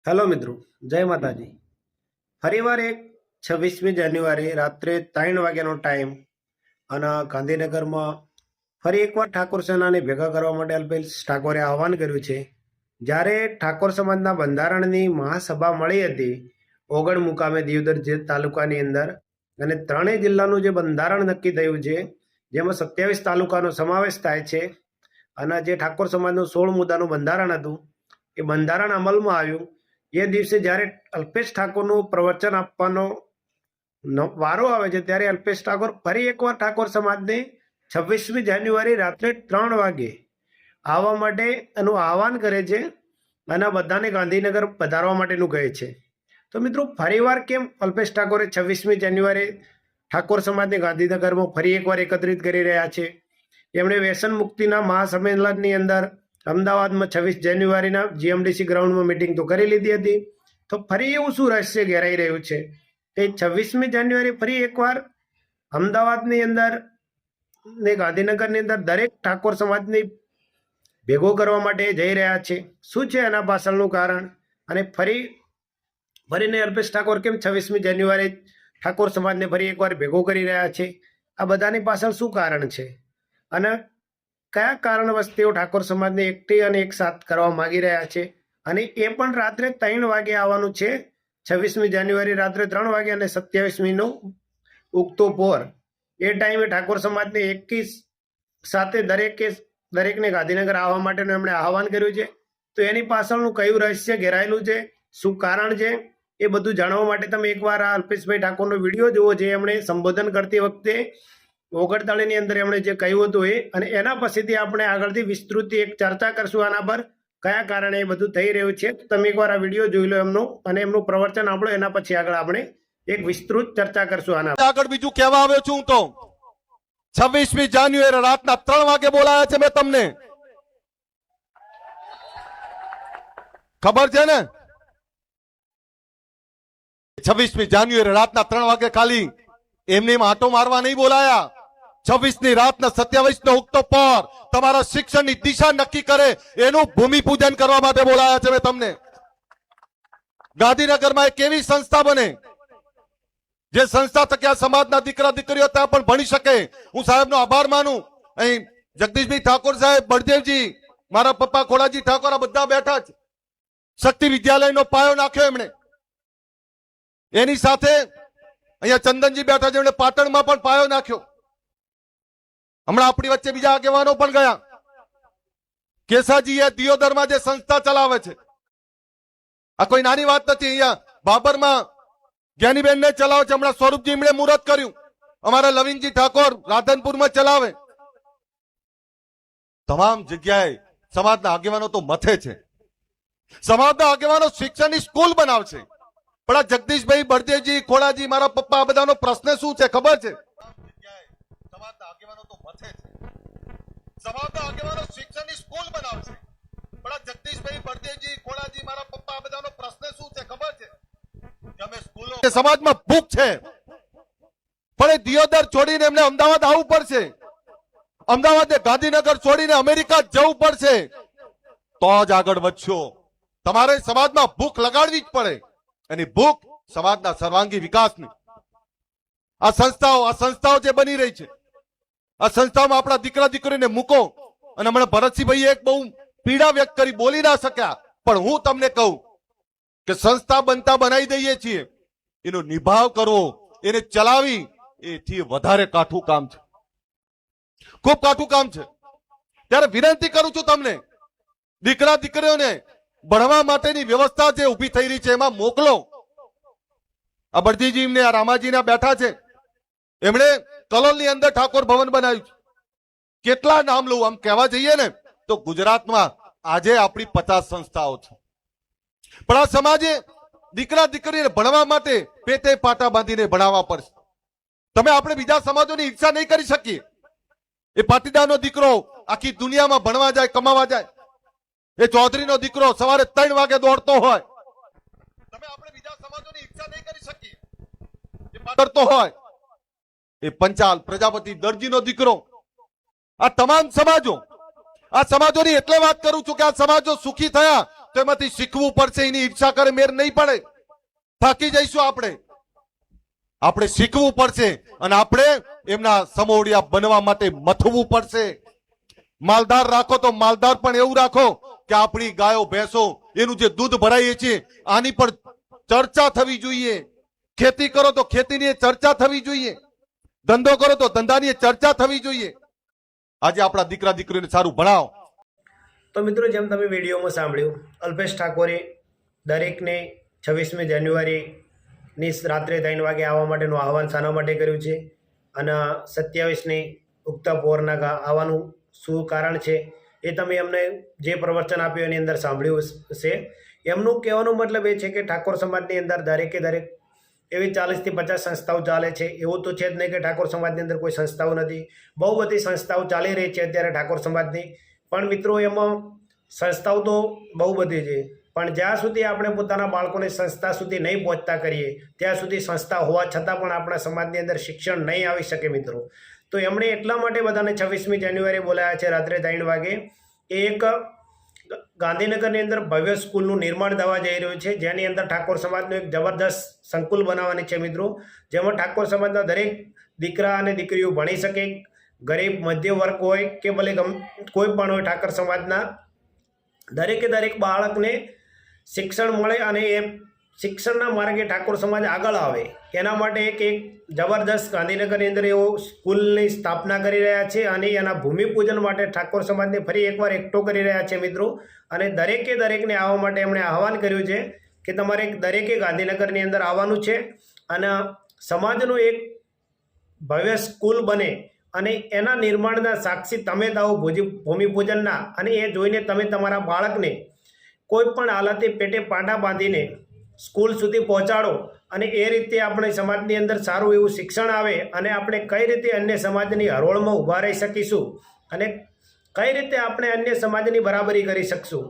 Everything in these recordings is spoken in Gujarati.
હેલો મિત્રો, જય માતાજી. ફરીવાર એક 26મી જાન્યુઆરી રાત્રે 3 વાગ્યાનો ટાઈમ અને ગાંધીનગરમાં ફરી એકવાર ઠાકોર સેનાને ભેગા કરવા માટે અલ્પેશ ઠાકોરે આહવાન કર્યું છે. જ્યારે ઠાકોર સમાજના બંધારણની મહાસભા મળી હતી ઓગળ મુકામે દિયોદર તાલુકાની અંદર, અને ત્રણેય જિલ્લાનું જે બંધારણ નક્કી થયું છે જેમાં 27 તાલુકાનો સમાવેશ થાય છે, અને જે ઠાકોર સમાજનું 16 મુદ્દાનું બંધારણ હતું એ બંધારણ અમલમાં આવ્યું. એ દિવસે જ્યારે અલ્પેશ ઠાકોરનું પ્રવચન આપવાનો વારો આવે છે ત્યારે અલ્પેશ ઠાકોર ફરી એકવાર ઠાકોર સમાજને 26મી જાન્યુઆરી રાત્રે 3 વાગે આવવા માટે એનું આહવાન કરે છે અને બધાને ગાંધીનગર પધારવા માટેનું કહે છે. તો મિત્રો, ફરીવાર કેમ અલ્પેશ ઠાકોરે 26મી જાન્યુઆરી ઠાકોર સમાજને ગાંધીનગરમાં ફરી એકવાર એકત્રિત કરી રહ્યા છે? એમણે વ્યસન મુક્તિના મહાસંમેલનની અંદર અમદાવાદમાં 26 જાન્યુઆરીના જીએમડીસી ગ્રાઉન્ડમાં મિટિંગ તો કરી લીધી હતી. તો ફરી એવું શું રહસ્ય ઘેરાઈ રહ્યું છે કે 26મી જાન્યુઆરી ફરી એકવાર અમદાવાદની અંદર ને ગાંધીનગરની અંદર દરેક ઠાકોર સમાજની ભેગો કરવા માટે જઈ રહ્યા છે? શું છે એના પાછળનું કારણ? અને ફરીને અલ્પેશ ઠાકોર કેમ 26મી જાન્યુઆરી ઠાકોર સમાજને ફરી એકવાર ભેગો કરી રહ્યા છે? આ બધાની પાછળ શું કારણ છે અને કયા કારણવશ તેઓ ઠાકોર સમાજને એકઠી અને એક સાથ કરવા માંગી રહ્યા છે? અને એ પણ રાત્રે 3 વાગે આવવાનું છે. 26મી જાન્યુઆરી રાત્રે 3 વાગે અને 27મીનો ઉગતો પોર, એ ટાઈમે ઠાકોર સમાજને એકી સાથે દરેકને ગાંધીનગર આવવા માટેનું એમણે આહવાન કર્યું છે. તો એની પાછળનું કયું રહસ્ય ઘેરાયેલું છે, શું કારણ છે, એ બધું જાણવા માટે તમે એકવાર આ અલ્પેશભાઈ ઠાકોરનો વિડીયો જુઓ, જે એમણે સંબોધન કરતી વખતે ઓગણતાળીની અંદર એમણે જે કહ્યું હતું એ, અને એના પછીથી આપણે આગળથી વિસ્તૃત એક ચર્ચા કરશું આના પર, કયા કારણે એ બધું થઈ રહ્યું છે. તમે એકવાર આ વિડીયો જોઈ લો એમનો, અને એમનું પ્રવચન આપણો, એના પછી આગળ આપણે એક વિસ્તૃત ચર્ચા કરશું આના આગળ. બીજું કહેવા આવ્યો છું તો 26મી જાન્યુઆરી રાતના 3 વાગે બોલાયા છે મેં તમને, ખબર છે ને? 26મી જાન્યુઆરી રાતના 3 વાગે ખાલી એમની આંટો મારવા નહીં બોલાયા. 26ની રાતના 27નો ઉગતો પર તમારા શિક્ષણની દિશા નક્કી કરે એનું ભૂમિપૂજન કરવા માટે બોલાયા છે મેં તમને. ગાંધીનગરમાં એક એવી સંસ્થા બને જે સંસ્થા થકી આ સમાજના દીકરા દીકરીઓ ત્યાં પણ ભણી શકે. હું સાહેબનો આભાર માનું. અહીં જગદીશભાઈ ઠાકોર સાહેબ, બળદેવજી, મારા પપ્પા ખોડાજી ઠાકોર, આ બધા બેઠા છે. શક્તિ વિદ્યાલયનો પાયો નાખ્યો એમણે. એની સાથે અહીંયા ચંદનજી બેઠા છે, એમણે પાટણમાં પણ પાયો નાખ્યો. હમણાં આપણી વચ્ચે બીજા આગેવાનો પણ ગયા. કેસાજીએ દિયોદરમાં જે સંસ્થા ચલાવે છે, આ કોઈ નાની વાત નથી. અહીંયા બાબરમાં જ્ઞાનીબેનને ચલાવે છે. હમણાં સ્વરૂપજી એમણે મુહૂર્ત કર્યું. અમારા લવિંગજી ઠાકોર રાધનપુરમાં ચલાવે. તમામ જગ્યાએ સમાજના આગેવાનો તો મથે છે. સમાજના આગેવાનો શિક્ષણની સ્કૂલ બનાવશે. પણ આ જગદીશભાઈ, બળદેવજી, ખોડાજી, મારા પપ્પા, આ બધાનો પ્રશ્ન શું છે ખબર છે? સમાજના આગેવાનો તો મથે છે. સમાજના આગેવાનો શિક્ષણની સ્કૂલ બનાવશે. પણ આ જગદીશભાઈ, બળદેવજી, ખોડાજી, મારા પપ્પા, આ બધાનો પ્રશ્ન શું છે ખબર છે? સમાજમાં ભૂખ છે, પણ એ દિયોદર છોડીને એમને અમદાવાદ આવવું પડશે. અમદાવાદ ગાંધીનગર છોડીને અમેરિકા જવું પડશે, તો જ આગળ વધશો. તમારે સમાજમાં ભૂખ લગાડવી જ પડે, એની ભૂખ સમાજના સર્વાંગી વિકાસની. આ સંસ્થાઓ જે બની રહી છે, આ સંસ્થાઓમાં આપણા દીકરા દીકરીને મૂકો. અને હમણાં ભરતસિંહભાઈએ એક બહુ પીડા વ્યક્ત કરી, બોલી ના શક્યા, પણ હું તમને કહું કે સંસ્થા બનતા બનાવી દઈએ છીએ, એનો નિભાવ કરવો, એને ચલાવી, એથી વધારે કાઠું કામ છે, ખૂબ કાઠું કામ છે. ત્યારે વિનંતી કરું છું તમને, દીકરા દીકરીઓને ભણવા માટેની વ્યવસ્થા જે ઉભી થઈ રહી છે એમાં મોકલો. આ બળજીજી ને આ રામાજીના બેઠા છે, એમણે કલોલની અંદર ઠાકોર ભવન બનાવ્યું છે. કેટલા નામ લઉં, આમ કહેવા જઈએ ને તો ગુજરાતમાં આજે આપણી 50 સંસ્થાઓ છે. પણ આ સમાજે દીકરા દીકરીને ભણવા માટે પેટે પાટા બાંધીને ભણાવવા પડશે. તમે આપણે બીજા સમાજોની ઈચ્છા નહીં કરી શકીએ. એ પાટીદારનો દીકરો આખી દુનિયામાં ભણવા જાય, કમાવા જાય. એ ચૌધરીનો દીકરો સવારે 3 વાગે દોડતો હોય. તમે આપણે બીજા સમાજોની ઈચ્છા નહીં કરી શકીએ. એ પાડતો હોય. એ પંચાલ, પ્રજાપતિ, દરજીનો દીકરો, આ તમામ સમાજો, આ સમાજોની એટલે વાત કરું છું કે આ સમાજો સુખી થયા તો એમાંથી શીખવું પડશે. એની ઈચ્છા કરે મેર નહીં પડે, થાકી જઈશું આપણે શીખવું પડશે અને આપણે એમના સમોડિયા બનવા માટે મથવું પડશે. માલધાર રાખો તો માલધાર પણ એવું રાખો કે આપણી ગાયો ભેંસો એનું જે દૂધ ભરાઈએ છીએ આની પણ ચર્ચા થવી જોઈએ. ખેતી કરો તો ખેતીની ચર્ચા થવી જોઈએ, ધંધો કરો તો ધંધાની ચર્ચા થવી જોઈએ. આજે આપણા દીકરા દીકરીઓને સારું ભણાવો. તો મિત્રો, જેમ તમે વિડીયોમાં સાંભળ્યું, અલ્પેશ ઠાકોરે દરેકને 26મી જાન્યુઆરીની રાત્રે 3 વાગે આવવા માટેનું આહવાન શાના માટે કર્યું છે અને 27ની ઉગતા પોરના આવવાનું શું કારણ છે એ તમે એમને જે પ્રવચન આપ્યું એની અંદર સાંભળ્યું હશે. એમનું કહેવાનો મતલબ એ છે કે ઠાકોર સમાજની અંદર દરેકે દરેક એવી 40 થી 50 સંસ્થાઓ ચાલે છે. એવું તો છે જ નહીં કે ઠાકોર સમાજની અંદર કોઈ સંસ્થાઓ નથી. બહુ બધી સંસ્થાઓ ચાલી રહી છે અત્યારે ઠાકોર સમાજની. પણ મિત્રો, એમાં સંસ્થાઓ તો બહુ બધી છે, પણ જ્યાં સુધી આપણે પોતાના બાળકોને સંસ્થા સુધી નહીં પહોંચતા કરીએ ત્યાં સુધી સંસ્થા હોવા છતાં પણ આપણા સમાજની અંદર શિક્ષણ નહીં આવી શકે મિત્રો. તો એમણે એટલા માટે બધાને 26મી જાન્યુઆરી બોલાયા છે રાત્રે 3 વાગે. એક ગાંધીનગરની અંદર ભવ્ય સ્કૂલનું નિર્માણ થવા જઈ રહ્યું છે, જેની અંદર ઠાકોર સમાજનું એક જબરદસ્ત સંકુલ બનાવવાની છે મિત્રો, જેમાં ઠાકોર સમાજના દરેક દીકરા અને દીકરીઓ ભણી શકે. ગરીબ મધ્ય વર્ગ હોય કે ભલે કોઈ પણ હોય, ઠાકોર સમાજના દરેકે દરેક બાળકને શિક્ષણ મળે અને એ શિક્ષણના માર્ગે ઠાકોર સમાજ આગળ આવે. એના માટે એક જબરદસ્ત ગાંધીનગરની અંદર એવો સ્કૂલની સ્થાપના કરી રહ્યા છે અને એના ભૂમિપૂજન માટે ઠાકોર સમાજને ફરી એકવાર એકઠો કરી રહ્યા છે મિત્રો. અને દરેકે દરેકને આવવા માટે એમણે આહવાન કર્યું છે કે તમારે દરેકે ગાંધીનગરની અંદર આવવાનું છે અને સમાજનું એક ભવ્ય સ્કૂલ બને અને એના નિર્માણના સાક્ષી તમે થાઓ ભૂમિપૂજનના. અને એ જોઈને તમે તમારા બાળકને કોઈ પણ હાલતે પેટે પાટા બાંધીને સ્કૂલ સુધી પહોંચાડો અને એ રીતે આપણે સમાજની અંદર સારું એવું શિક્ષણ આવે અને આપણે કઈ રીતે અન્ય સમાજની હરોળમાં ઊભા રહી શકીશું અને કઈ રીતે આપણે અન્ય સમાજની બરાબરી કરી શકશું,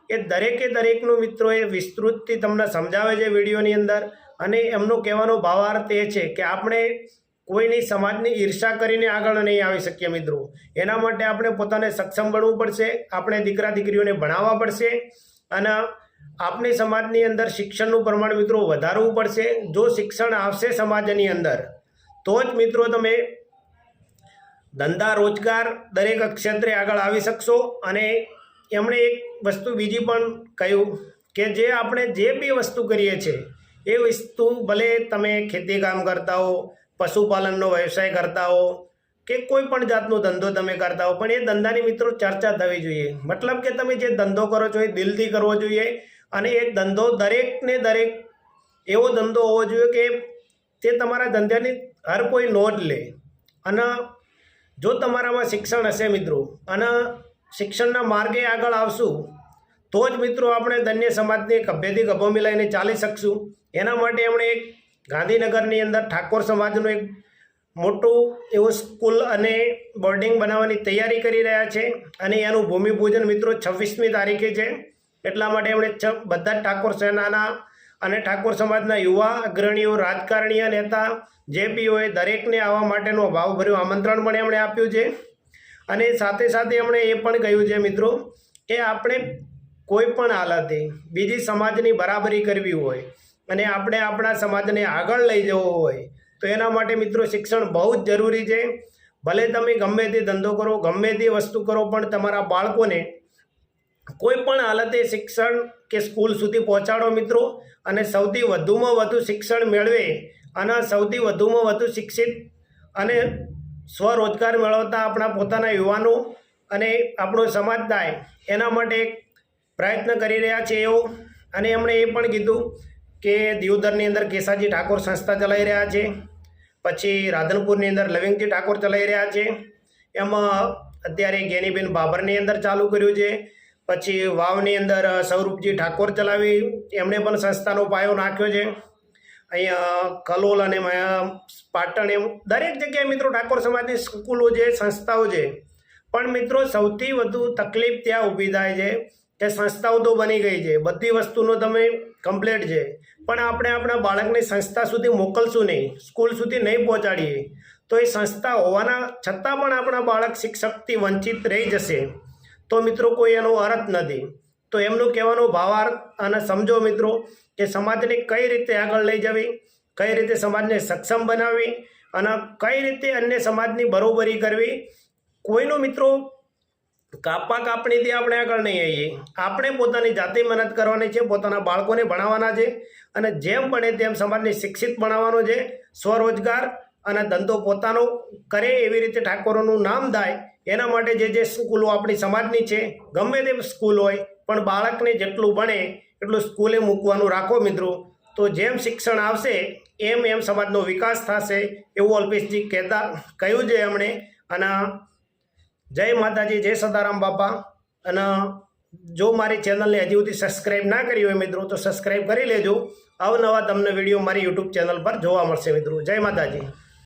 એ દરેકે દરેકનું મિત્રોએ વિસ્તૃતથી તમને સમજાવે છે વિડીયોની અંદર. અને એમનો કહેવાનો ભાવાર્થ એ છે કે આપણે કોઈની સમાજની ઈર્ષા કરીને આગળ નહીં આવી શકીએ મિત્રો. એના માટે આપણે પોતાને સક્ષમ બનવું પડશે, આપણે દીકરા દીકરીઓને ભણાવવા પડશે અને આપણી સમાજની અંદર શિક્ષણનું પ્રમાણ મિત્રો વધારવું પડશે. જો શિક્ષણ આવશે સમાજની અંદર તો જ મિત્રો તમે ધંધા રોજગાર દરેક ક્ષેત્રે આગળ આવી શકશો. અને એમણે એક વસ્તુ બીજી પણ કહ્યું કે જે આપણે જે બી વસ્તુ કરીએ છીએ એ વસ્તુ ભલે તમે ખેતી કામ કરતા હો, પશુપાલનનો વ્યવસાય કરતા હો કે કોઈ પણ જાતનો ધંધો તમે કરતા હો, પણ એ ધંધાની મિત્રો ચર્ચા થવી જોઈએ. મતલબ કે તમે જે ધંધો કરો છો એ દિલથી કરવો જોઈએ અને એ ધંધો દરેકને દરેક એવો ધંધો હોવો જોઈએ કે તે તમારા ધંધાની હર કોઈ નોંધ લે. અને જો તમારામાં શિક્ષણ હશે મિત્રો અને શિક્ષણના માર્ગે આગળ આવશું તો જ મિત્રો આપણે ધન્ય સમાજને ખભેથી ખભો મિલાઈને ચાલી શકશું. એના માટે એમણે એક ગાંધીનગરની અંદર ઠાકોર સમાજનું એક મોટું એવું સ્કૂલ અને બોર્ડિંગ બનાવવાની તૈયારી કરી રહ્યા છે અને એનું ભૂમિપૂજન મિત્રો 26મી તારીખે છે. એટલા માટે એમણે બધા જ ઠાકોર સેનાના અને ઠાકોર સમાજના યુવા અગ્રણીઓ, રાજકારણીય નેતા જે બી હોય દરેકને આવવા માટેનું ભાવભર્યું આમંત્રણ પણ એમણે આપ્યું છે. અને સાથે સાથે એમણે એ પણ કહ્યું છે મિત્રો કે આપણે કોઈ પણ હાલતે બીજી સમાજની બરાબરી કરવી હોય અને આપણે આપણા સમાજને આગળ લઈ જવો હોય તો એના માટે મિત્રો શિક્ષણ બહુ જ જરૂરી છે. ભલે તમે ગમે તે ધંધો કરો, ગમે તે વસ્તુ કરો, પણ તમારા બાળકોને કોઈ પણ હાલતે શિક્ષણ કે સ્કૂલ સુધી પહોંચાડો મિત્રો. અને સૌથી વધુમાં વધુ શિક્ષણ મેળવે અને સૌથી વધુમાં વધુ શિક્ષિત અને સ્વરોજગાર મેળવતા આપણા પોતાના યુવાનો અને આપણો સમાજ થાય એના માટે પ્રયત્ન કરી રહ્યા છે એવો. અને એમણે એ પણ કીધું કે દિયોદરની અંદર કેસાજી ઠાકોર સંસ્થા ચલાવી રહ્યા છે, પછી રાધનપુરની અંદર લવિંગજી ઠાકોર ચલાવી રહ્યા છે, એમાં અત્યારે જ્ઞાનીબેન બાબરની અંદર ચાલુ કર્યું છે, પછી વાવની અંદર સૌરૂપજી ઠાકોર ચલાવી એમણે પણ સંસ્થાનો પાયો નાખ્યો છે. અહીંયા કલોલ અને પાટણ એમ દરેક જગ્યાએ મિત્રો ઠાકોર સમાજની સ્કૂલો છે, સંસ્થાઓ છે. પણ મિત્રો સૌથી વધુ તકલીફ ત્યાં ઊભી થાય છે કે સંસ્થાઓ તો બની ગઈ છે, બધી વસ્તુનો તમે કમ્પ્લીટ છે, પણ આપણે આપણા બાળકને સંસ્થા સુધી મોકલશું નહીં, સ્કૂલ સુધી નહીં પહોંચાડીએ તો એ સંસ્થા હોવાના છતાં પણ આપણા બાળક શિક્ષકથી વંચિત રહી જશે. તો મિત્રો કોઈ એનો અર્થ નથી. તો એમનું કહેવાનો ભાવાર્થ અને સમજો મિત્રો કે સમાજને કઈ રીતે આગળ લઈ જવી, કઈ રીતે સમાજને સક્ષમ બનાવવી અને કઈ રીતે અન્ય સમાજની બરોબરી કરવી. કોઈનો મિત્રો કાપા કાપણીથી આપણે આગળ નહીં આવીએ. આપણે પોતાની જાતે મહેનત કરવાની છે, પોતાના બાળકોને ભણાવવાના છે અને જેમ બને તેમ સમાજને શિક્ષિત બનાવવાનો છે. સ્વરોજગાર અને ધંધો પોતાનો કરે એવી રીતે ઠાકોરોનું નામ થાય એના માટે જે સ્કૂલો આપણી સમાજની છે, ગમે તે સ્કૂલ હોય, પણ બાળકને જેટલું ભણે એટલું સ્કૂલે મૂકવાનું રાખો મિત્રો. તો જેમ શિક્ષણ આવશે એમ સમાજનો વિકાસ થશે એવું અલ્પેશજી કહ્યું છે એમણે. અને જય માતાજી, જય સદારામ બાપા. અને જો મારી ચેનલને હજી સુધી સબસ્ક્રાઈબ ના કરી હોય મિત્રો તો સબસ્ક્રાઈબ કરી લેજો. અવનવા તમને વિડીયો મારી યુટ્યુબ ચેનલ પર જોવા મળશે મિત્રો. જય માતાજી.